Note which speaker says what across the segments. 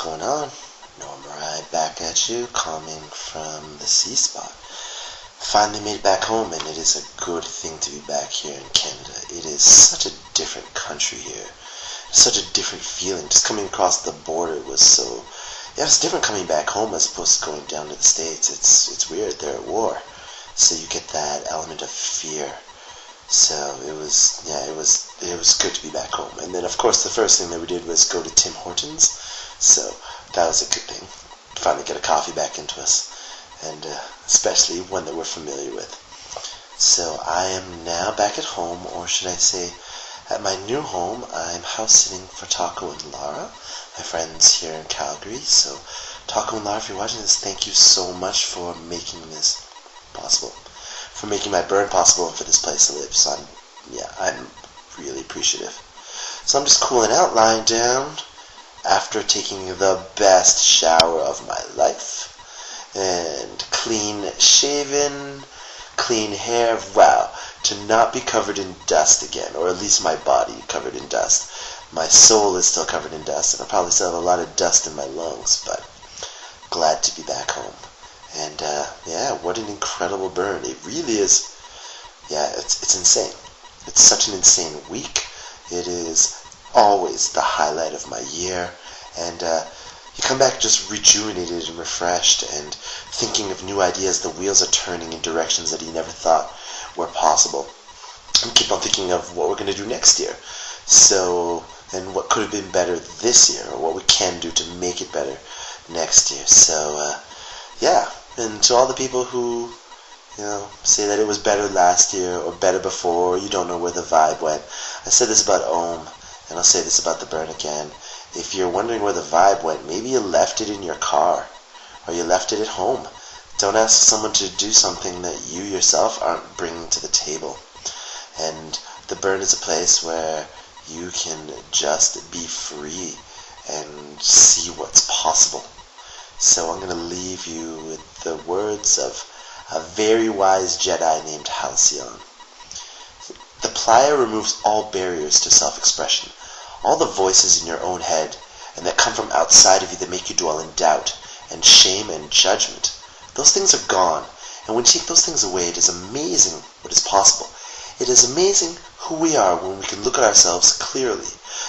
Speaker 1: going on? Normurai back at you, calming from the sea spot. Finally made it back home, and it is a good thing to be back here in Canada. It is such a different country here. Such a different feeling. Just coming across the border was so... Yeah, it's different coming back home as opposed to going down to the States. It's weird. They're at war. So you get that element of fear. So it was good to be back home. And then, of course, the first thing that we did was go to Tim Hortons. So that was a good thing. Finally get a coffee back into us. And especially one that we're familiar with. So I am now back at home, or should I say at my new home. I'm house sitting for Taco and Lara, my friends here in Calgary. So Taco and Lara, if you're watching this, thank you so much for making this possible. For making my burn possible and for this place to live. So I'm really appreciative. So I'm just cooling out, lying down after taking the best shower of my life. And clean shaven, clean hair. Wow, to not be covered in dust again, or at least my body covered in dust. My soul is still covered in dust, and I probably still have a lot of dust in my lungs, but glad to be back home. And what an incredible burn. It really is. Yeah, it's insane. It's such an insane week. It is always the highlight of my year, and you come back just rejuvenated and refreshed and thinking of new ideas. The wheels are turning in directions that you never thought were possible. And keep on thinking of what we're going to do next year. So, and what could have been better this year, or what we can do to make it better next year. So, and to all the people who, say that it was better last year or better before, or you don't know where the vibe went. I said this about Ohm, and I'll say this about the burn again. If you're wondering where the vibe went, maybe you left it in your car, or you left it at home. Don't ask someone to do something that you yourself aren't bringing to the table. And the burn is a place where you can just be free and see what's possible. So I'm going to leave you with the words of a very wise Jedi named Halcyon. The plier removes all barriers to self-expression. All the voices in your own head and that come from outside of you that make you dwell in doubt and shame and judgment. Those things are gone, and when you take those things away, it is amazing what is possible. It is amazing who we are when we can look at ourselves clearly.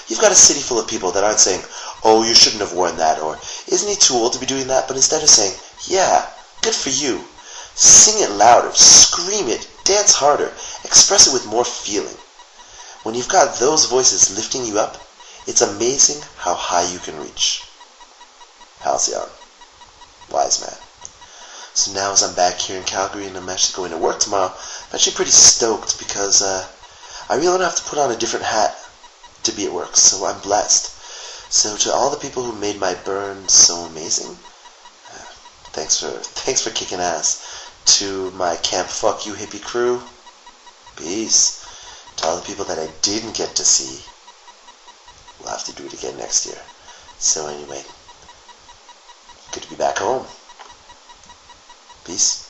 Speaker 1: You've got a city full of people that aren't saying, "Oh, you shouldn't have worn that," or "Isn't he too old to be doing that?" But instead of saying, "Yeah, good for you." Sing it louder, scream it, dance harder, express it with more feeling. When you've got those voices lifting you up, it's amazing how high you can reach. Halcyon. Wise man. So now as I'm back here in Calgary and I'm actually going to work tomorrow, I'm actually pretty stoked because I really don't have to put on a different hat to be at work, so I'm blessed. So to all the people who made my burn so amazing, thanks for kicking ass. To my Camp Fuck You Hippie crew, peace. To all the people that I didn't get to see, we'll have to do it again next year. So anyway, good to be back home. Peace.